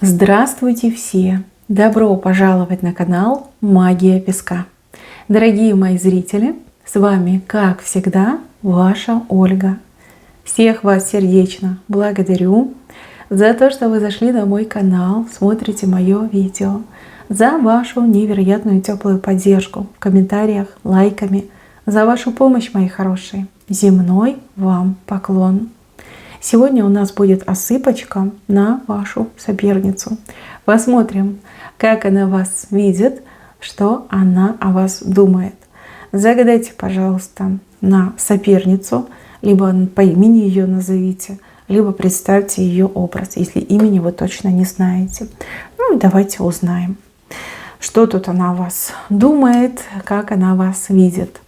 Здравствуйте все! Добро пожаловать на канал Магия Песка. Дорогие мои зрители, с вами, как всегда, ваша Ольга. Всех вас сердечно благодарю за то, что вы зашли на мой канал, смотрите мое видео, за вашу невероятную теплую поддержку в комментариях, лайками, за вашу помощь, мои хорошие. Земной вам поклон! Сегодня у нас будет осыпочка на вашу соперницу. Посмотрим, как она вас видит, что она о вас думает. Загадайте, пожалуйста, на соперницу, либо по имени ее назовите, либо представьте ее образ, если имени вы точно не знаете. Ну и давайте узнаем, что тут она о вас думает, как она вас видит.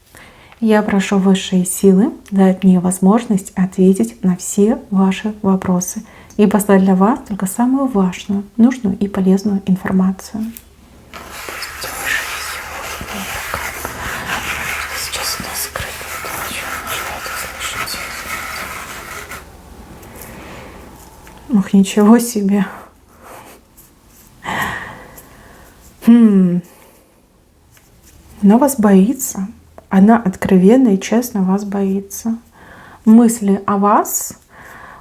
Я прошу высшие силы дать мне возможность ответить на все ваши вопросы и послать для вас только самую важную, нужную и полезную информацию. Сейчас у нас Ох, ничего себе. Она вас боится. Она откровенно и честно вас боится. Мысли о вас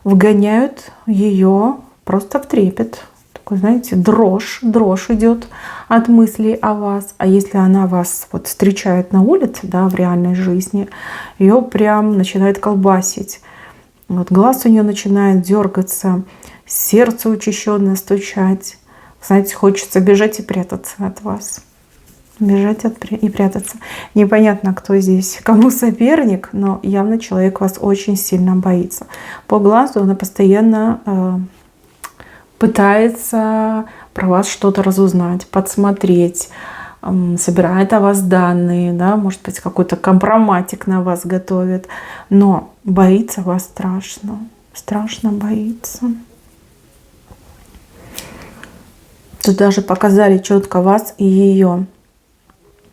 вгоняют ее просто в трепет. Такой, знаете, дрожь идет от мыслей о вас. А если она вас вот встречает на улице, да, в реальной жизни, ее прям начинает колбасить. Вот глаз у нее начинает дергаться, сердце учащенно стучать. Знаете, хочется бежать и прятаться от вас. Бежать и прятаться. Непонятно, кто здесь кому соперник, но явно человек вас очень сильно боится. По глазу она постоянно пытается про вас что-то разузнать, подсмотреть, собирает о вас данные, да, может быть, какой-то компроматик на вас готовит, но боится вас страшно, страшно боится. Тут даже показали четко вас и ее.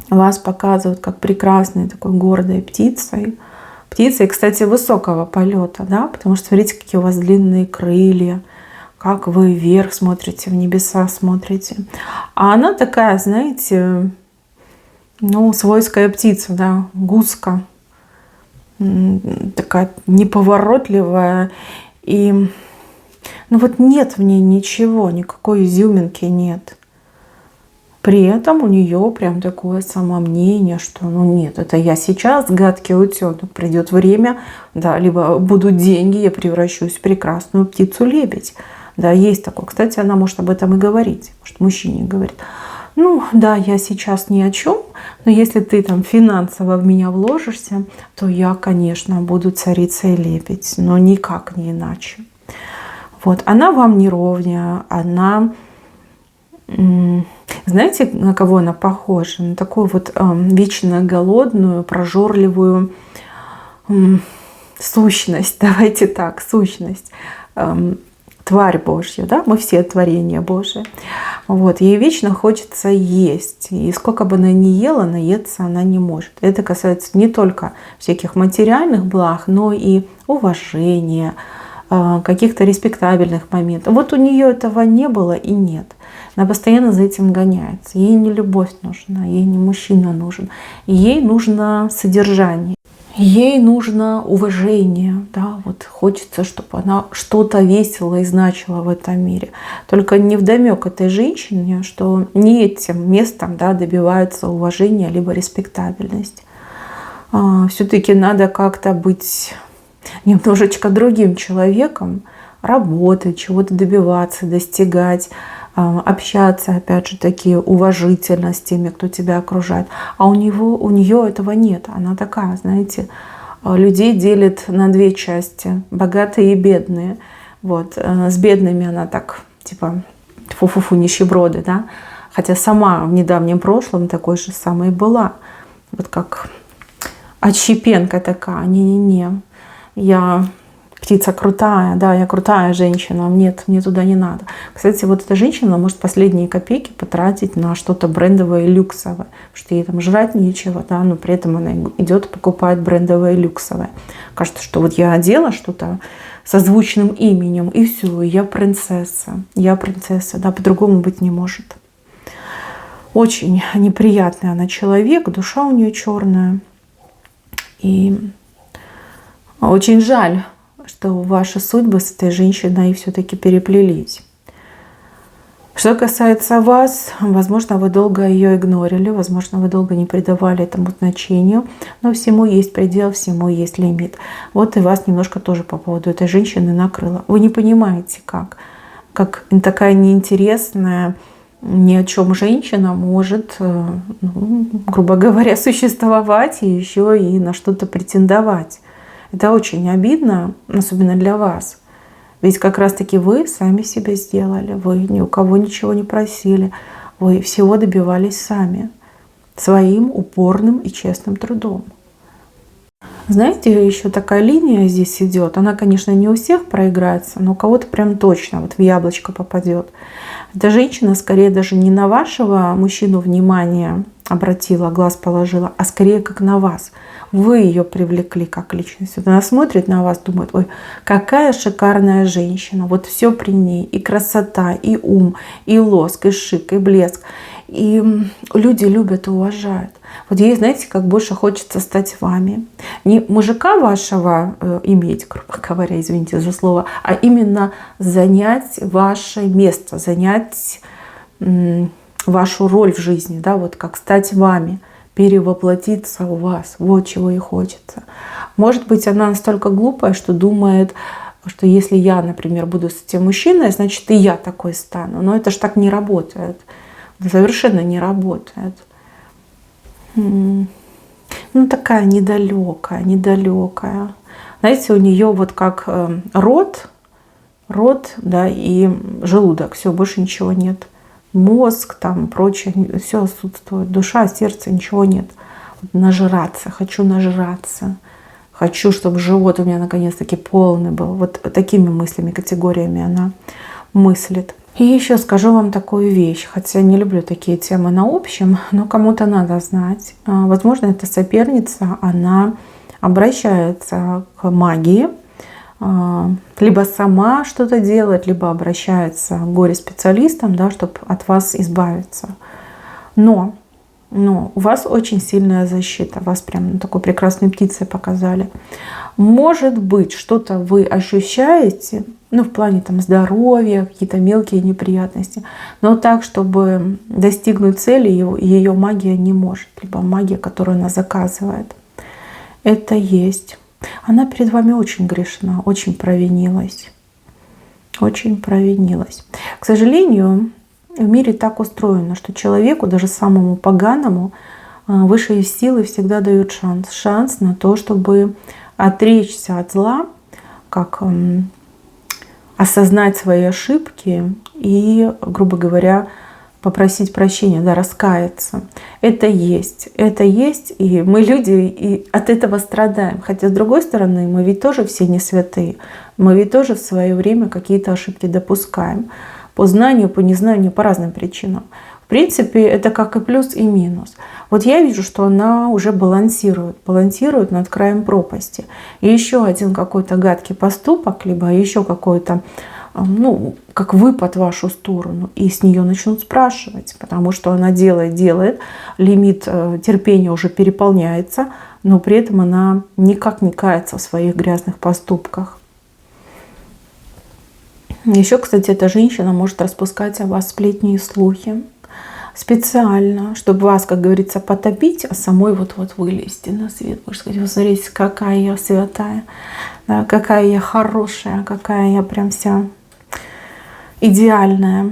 Вас показывают как прекрасной такой гордой птицей. Птицей, кстати, высокого полета, да, потому что смотрите, какие у вас длинные крылья, как вы вверх смотрите, в небеса смотрите. А она такая, знаете, ну, свойская птица, да, гуска, такая неповоротливая. И ну вот нет в ней ничего, никакой изюминки нет. При этом у нее прям такое самомнение, что ну нет, это я сейчас гадкий утенок, придет время, да, либо будут деньги, я превращусь в прекрасную птицу-лебедь. Да, есть такое. Кстати, она может об этом и говорить, может, мужчине говорит. Ну да, я сейчас ни о чем, но если ты там финансово в меня вложишься, то я, конечно, буду царицей лебедь, но никак не иначе. Вот, она вам не ровня, она... Знаете, на кого она похожа? На такую вот вечно голодную, прожорливую сущность. Давайте так, сущность. Тварь Божья, да? Мы все творения Божие. Вот. Ей вечно хочется есть. И сколько бы она ни ела, наесться она не может. Это касается не только всяких материальных благ, но и уважения, каких-то респектабельных моментов. Вот у нее этого не было и нет. Она постоянно за этим гоняется. Ей не любовь нужна, ей не мужчина нужен. Ей нужно содержание, ей нужно уважение. Да? Вот хочется, чтобы она что-то весело и значила в этом мире. Только невдомек этой женщине, что не этим местом, да, добивается уважения либо респектабельность. Все-таки надо как-то быть немножечко другим человеком, работать, чего-то добиваться, достигать, общаться, опять же таки, уважительно с теми, кто тебя окружает. А у нее этого нет. Она такая, знаете, людей делит на две части: богатые и бедные. Вот. С бедными она так, типа, фу-фу-фу, нищеброды, да. Хотя сама в недавнем прошлом такой же самой была. Вот как отщепенка такая. Не-не-не. Я птица крутая, да, я крутая женщина, нет, мне туда не надо. Кстати, вот эта женщина может последние копейки потратить на что-то брендовое и люксовое, потому что ей там жрать нечего, да, но при этом она идет покупает брендовое и люксовое. Кажется, что вот я одела что-то созвучным именем, и все, я принцесса, да, по-другому быть не может. Очень неприятный она человек, душа у нее черная. И очень жаль, что ваши судьбы с этой женщиной все-таки переплелись. Что касается вас, возможно, вы долго ее игнорили, возможно, вы долго не придавали этому значению, но всему есть предел, всему есть лимит. Вот и вас немножко тоже по поводу этой женщины накрыло. Вы не понимаете, как такая неинтересная, ни о чем женщина может, грубо говоря, существовать и еще и на что-то претендовать. Это очень обидно, особенно для вас. Ведь как раз-таки вы сами себя сделали, вы ни у кого ничего не просили, вы всего добивались сами, своим упорным и честным трудом. Знаете, еще такая линия здесь идет. Она, конечно, не у всех проиграется, но у кого-то прям точно вот в яблочко попадет. Эта женщина скорее даже не на вашего мужчину внимание обратила, глаз положила, а скорее как на вас. Вы ее привлекли как личность. Вот она смотрит на вас, думает: ой, какая шикарная женщина. Вот все при ней. И красота, и ум, и лоск, и шик, и блеск. И люди любят и уважают. Вот ей, знаете, как больше хочется стать вами. Не мужика вашего иметь, грубо говоря, извините за слово, а именно занять ваше место, занять вашу роль в жизни, да, вот как стать вами, перевоплотиться у вас. Вот чего ей хочется. Может быть, она настолько глупая, что думает, что если я, например, буду с этим мужчиной, значит, и я такой стану. Но это ж так не работает. Совершенно не работает. Ну, такая недалекая. Знаете, у нее вот как рот, да, и желудок. Все, больше ничего нет. Мозг, там, прочее, все отсутствует. Душа, сердце, ничего нет. Нажраться, хочу нажраться. Хочу, чтобы живот у меня наконец-таки полный был. Вот такими мыслями, категориями она мыслит. И еще скажу вам такую вещь, хотя не люблю такие темы на общем, но кому-то надо знать. Возможно, эта соперница, она обращается к магии, либо сама что-то делает, либо обращается к горе-специалистам, да, чтобы от вас избавиться. Но у вас очень сильная защита, вас прям такой прекрасной птицей показали. Может быть, что-то вы ощущаете, в плане там здоровья, какие-то мелкие неприятности, но так, чтобы достигнуть цели, ее магия не может, либо магия, которую она заказывает. Это есть. Она перед вами очень грешна, очень провинилась. Очень провинилась. К сожалению, в мире так устроено, что человеку, даже самому поганому, высшие силы всегда дают шанс. Шанс на то, чтобы отречься от зла, как осознать свои ошибки и, грубо говоря, попросить прощения, да, раскаяться. Это есть, и мы люди и от этого страдаем. Хотя, с другой стороны, мы ведь тоже все не святые. Мы ведь тоже в свое время какие-то ошибки допускаем. По знанию, по незнанию, по разным причинам. В принципе, это как и плюс, и минус. Вот я вижу, что она уже балансирует над краем пропасти. И еще один какой-то гадкий поступок, либо еще какой-то, как выпад в вашу сторону, и с нее начнут спрашивать, потому что она делает, лимит терпения уже переполняется, но при этом она никак не кается в своих грязных поступках. Еще, кстати, эта женщина может распускать о вас сплетни и слухи специально, чтобы вас, как говорится, потопить, а самой вот-вот вылезти на свет. Можно сказать: вы смотрите, какая я святая, да, какая я хорошая, какая я прям вся идеальная.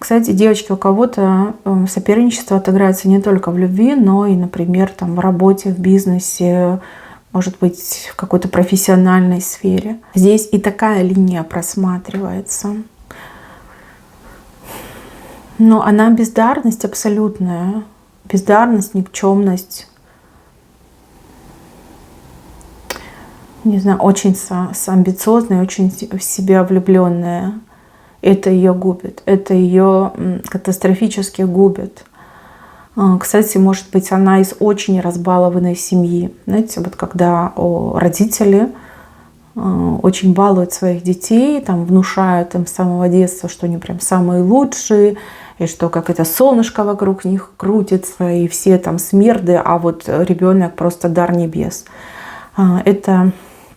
Кстати, девочки, у кого-то соперничество отыграется не только в любви, но и, например, там, в работе, в бизнесе, может быть, в какой-то профессиональной сфере. Здесь и такая линия просматривается. Но она бездарность абсолютная. Бездарность, никчемность. Не знаю, очень амбициозная, очень в себя влюбленная. Это ее губит. Это ее катастрофически губит. Кстати, может быть, она из очень разбалованной семьи. Знаете, вот когда родители очень балует своих детей, там внушают им с самого детства, что они прям самые лучшие, и что как это солнышко вокруг них крутится, и все там смерды, а вот ребенок просто дар небес. Это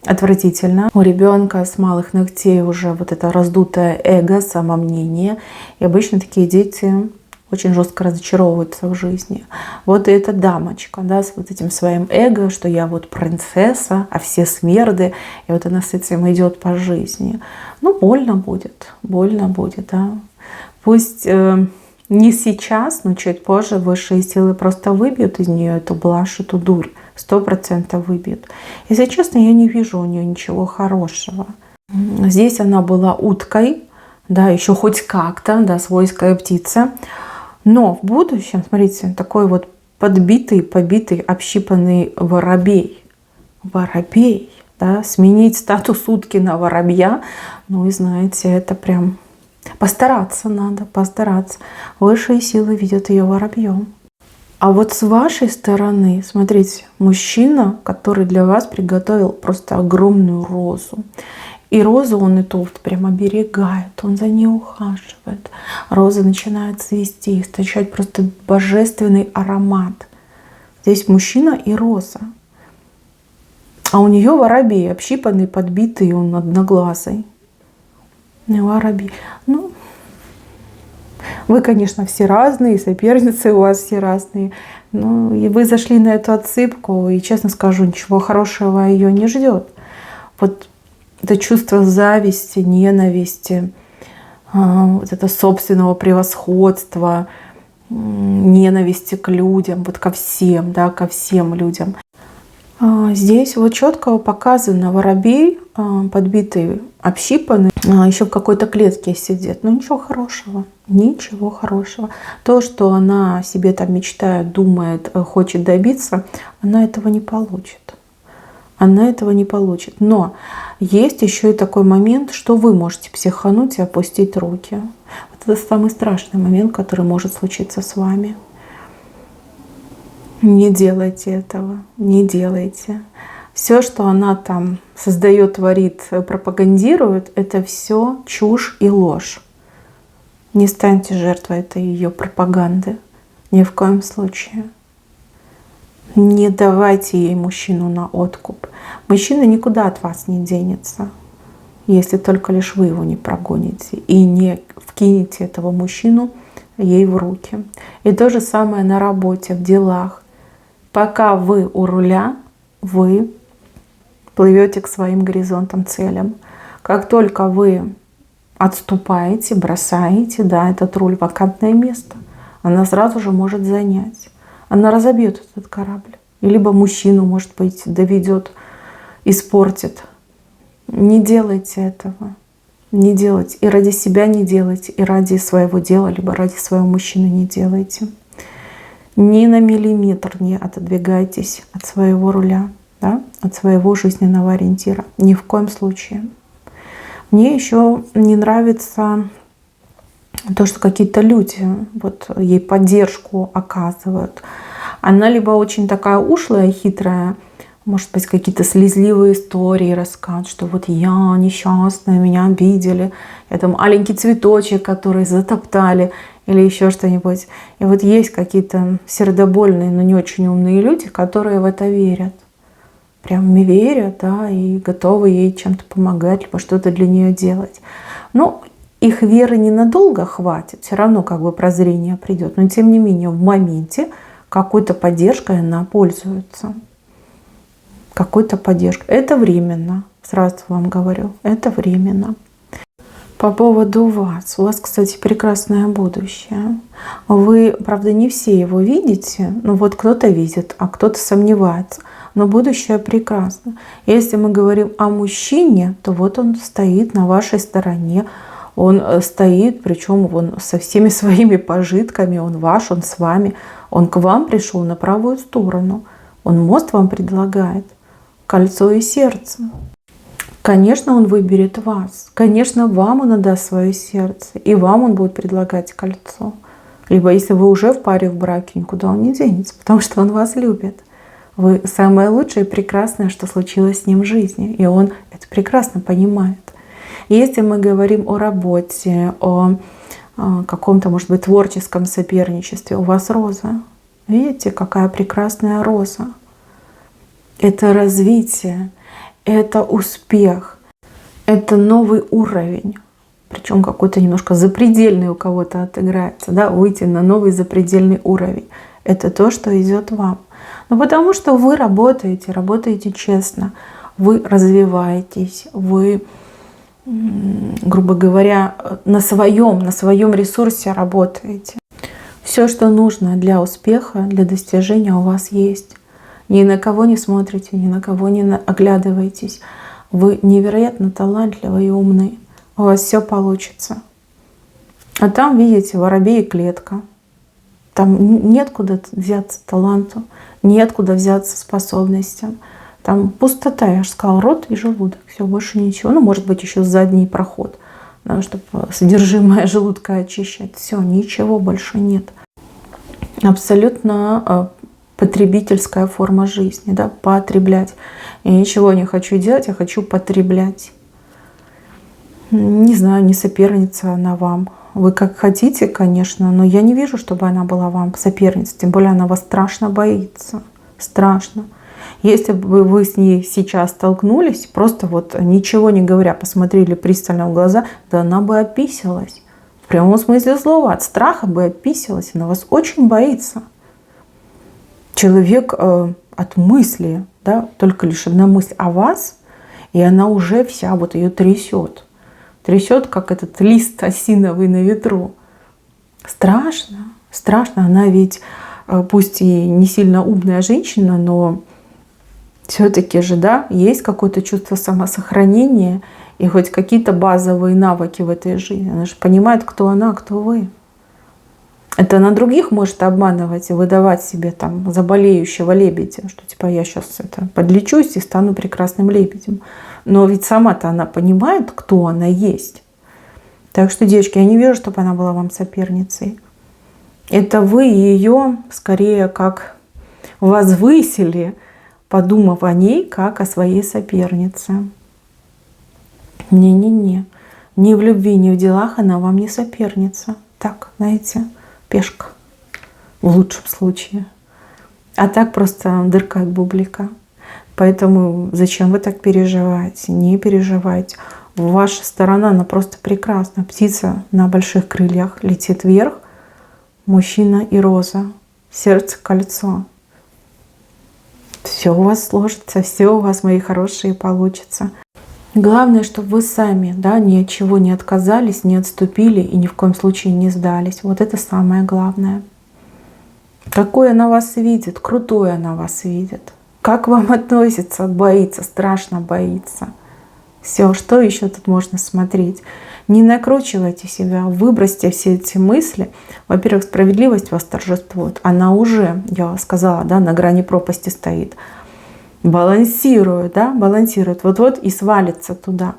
отвратительно. У ребенка с малых ногтей уже вот это раздутое эго, самомнение. И обычно такие дети очень жестко разочаровываются в жизни. Вот и эта дамочка, да, с вот этим своим эго, что я вот принцесса, а все смерды. И вот она с этим идет по жизни. Ну, больно будет, да. Пусть не сейчас, но чуть позже высшие силы просто выбьют из нее эту блажь, эту дурь. 100% выбьют. Если честно, я не вижу у нее ничего хорошего. Здесь она была уткой, да, еще хоть как-то, да, свойская птица. Но в будущем, смотрите, такой вот подбитый, побитый, общипанный воробей. Воробей, да, сменить статус утки на воробья, ну и знаете, это прям постараться надо, постараться. Высшие силы видят ее воробьем. А вот с вашей стороны, смотрите, мужчина, который для вас приготовил просто огромную розу. И розу он эту вот прям оберегает, он за ней ухаживает. Роза начинает цвести, источать просто божественный аромат. Здесь мужчина и роза. А у нее воробей, общипанный, подбитый, он одноглазый. Воробей. Ну, вы, конечно, все разные, соперницы у вас все разные. Ну, и вы зашли на эту отсыпку, и, честно скажу, ничего хорошего ее не ждет. Вот это чувство зависти, ненависти, вот это собственного превосходства, ненависти к людям, вот ко всем, да, ко всем людям. Здесь вот четко показано воробей, подбитый, общипанный, еще в какой-то клетке сидит. Но ничего хорошего, ничего хорошего. То, что она себе там мечтает, думает, хочет добиться, она этого не получит. Она этого не получит. Но есть еще и такой момент, что вы можете психануть и опустить руки. Вот это самый страшный момент, который может случиться с вами. Не делайте этого, не делайте. Все, что она там создает, творит, пропагандирует, это все чушь и ложь. Не станьте жертвой этой ее пропаганды. Ни в коем случае. Не давайте ей мужчину на откуп. Мужчина никуда от вас не денется, если только лишь вы его не прогоните и не вкинете этого мужчину ей в руки. И то же самое на работе, в делах. Пока вы у руля, вы плывете к своим горизонтам, целям. Как только вы отступаете, бросаете, да, этот руль в вакантное место, она сразу же может занять. Она разобьет этот корабль. И либо мужчину, может быть, доведет, испортит. Не делайте этого. Не делайте. И ради себя не делайте, и ради своего дела, либо ради своего мужчины не делайте. Ни на миллиметр не отодвигайтесь от своего руля, да, от своего жизненного ориентира. Ни в коем случае. Мне еще не нравится то, что какие-то люди вот ей поддержку оказывают. Она либо очень такая ушлая, хитрая, может быть, какие-то слезливые истории рассказывает, что вот я несчастная, меня обидели, я там маленький цветочек, который затоптали, или еще что-нибудь. И вот есть какие-то сердобольные, но не очень умные люди, которые в это верят. Прям верят, да, и готовы ей чем-то помогать, либо что-то для нее делать. Но их веры ненадолго хватит, все равно как бы прозрение придет. Но тем не менее в моменте какой-то поддержкой она пользуется. Какой-то поддержкой. Это временно, сразу вам говорю, это временно. По поводу вас. У вас, кстати, прекрасное будущее. Вы, правда, не все его видите, но вот кто-то видит, а кто-то сомневается. Но будущее прекрасно. Если мы говорим о мужчине, то вот он стоит на вашей стороне. Он стоит, причем он со всеми своими пожитками, он ваш, он с вами. Он к вам пришел на правую сторону. Он мост вам предлагает, кольцо и сердце. Конечно, он выберет вас. Конечно, вам он отдаст свое сердце. И вам он будет предлагать кольцо. Либо если вы уже в паре, в браке, никуда он не денется, потому что он вас любит. Вы самое лучшее и прекрасное, что случилось с ним в жизни. И он это прекрасно понимает. Если мы говорим о работе, о каком-то, может быть, творческом соперничестве, у вас роза. Видите, какая прекрасная роза. Это развитие, это успех, это новый уровень. Причем какой-то немножко запредельный у кого-то отыграется, да, выйти на новый запредельный уровень. Это то, что идет вам. Ну, потому что вы работаете честно, вы развиваетесь, вы, грубо говоря, на своем ресурсе работаете. Все, что нужно для успеха, для достижения у вас есть. Ни на кого не смотрите, ни на кого не оглядываетесь. Вы невероятно талантливы и умны. У вас все получится. А там, видите, воробей и клетка. Там неоткуда взяться таланту, неоткуда взяться способностям. Там пустота, я же сказала, рот и желудок. Все, больше ничего. Ну, может быть, еще задний проход, да, чтобы содержимое желудка очищать. Все, ничего больше нет. Абсолютно потребительская форма жизни, да, потреблять. Я ничего не хочу делать, я хочу потреблять. Не знаю, не соперница она вам. Вы как хотите, конечно, но я не вижу, чтобы она была вам соперницей. Тем более она вас страшно боится. Страшно. Если бы вы с ней сейчас столкнулись, просто вот ничего не говоря, посмотрели пристально в глаза, да она бы описалась. В прямом смысле слова. От страха бы описалась. Она вас очень боится. Человек от мысли, да, только лишь одна мысль о вас, и она уже вся вот ее трясет. Трясет, как этот лист осиновый на ветру. Страшно, страшно. Она ведь, пусть и не сильно умная женщина, но все-таки же, да, есть какое-то чувство самосохранения и хоть какие-то базовые навыки в этой жизни. Она же понимает, кто она, кто вы. Это на других может обманывать и выдавать себе там за болеющего лебедя, что типа я сейчас подлечусь и стану прекрасным лебедем. Но ведь сама-то она понимает, кто она есть. Так что, девочки, я не вижу, чтобы она была вам соперницей. Это вы ее скорее как возвысили, подумав о ней как о своей сопернице. Не-не-не. Ни в любви, ни в делах она вам не соперница. Так, знаете, пешка в лучшем случае. А так просто дырка от бублика. Поэтому зачем вы так переживаете? Не переживайте. Ваша сторона, она просто прекрасна. Птица на больших крыльях летит вверх. Мужчина и роза. Сердце, кольцо. Все у вас сложится, все у вас, мои хорошие, получится. Главное, чтобы вы сами, да, ни от чего не отказались, не отступили и ни в коем случае не сдались. Вот это самое главное. Какой она вас видит, крутой она вас видит. Как вам относится, боится, страшно боится. Все, что еще тут можно смотреть? Не накручивайте себя, выбросьте все эти мысли. Во-первых, справедливость вас торжествует. Она уже, я сказала, да, на грани пропасти стоит. Балансирует, да, балансирует. Вот-вот и свалится туда.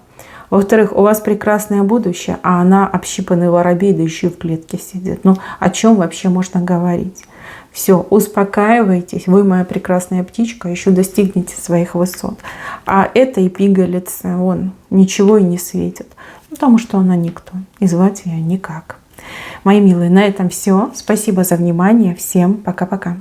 Во-вторых, у вас прекрасное будущее, а она общипанный воробей, да еще и в клетке сидит. Ну, о чем вообще можно говорить? Все, успокаивайтесь, вы, моя прекрасная птичка, еще достигнете своих высот. А этой пигалице, он ничего и не светит, потому что она никто, и звать ее никак. Мои милые, на этом все. Спасибо за внимание. Всем пока-пока.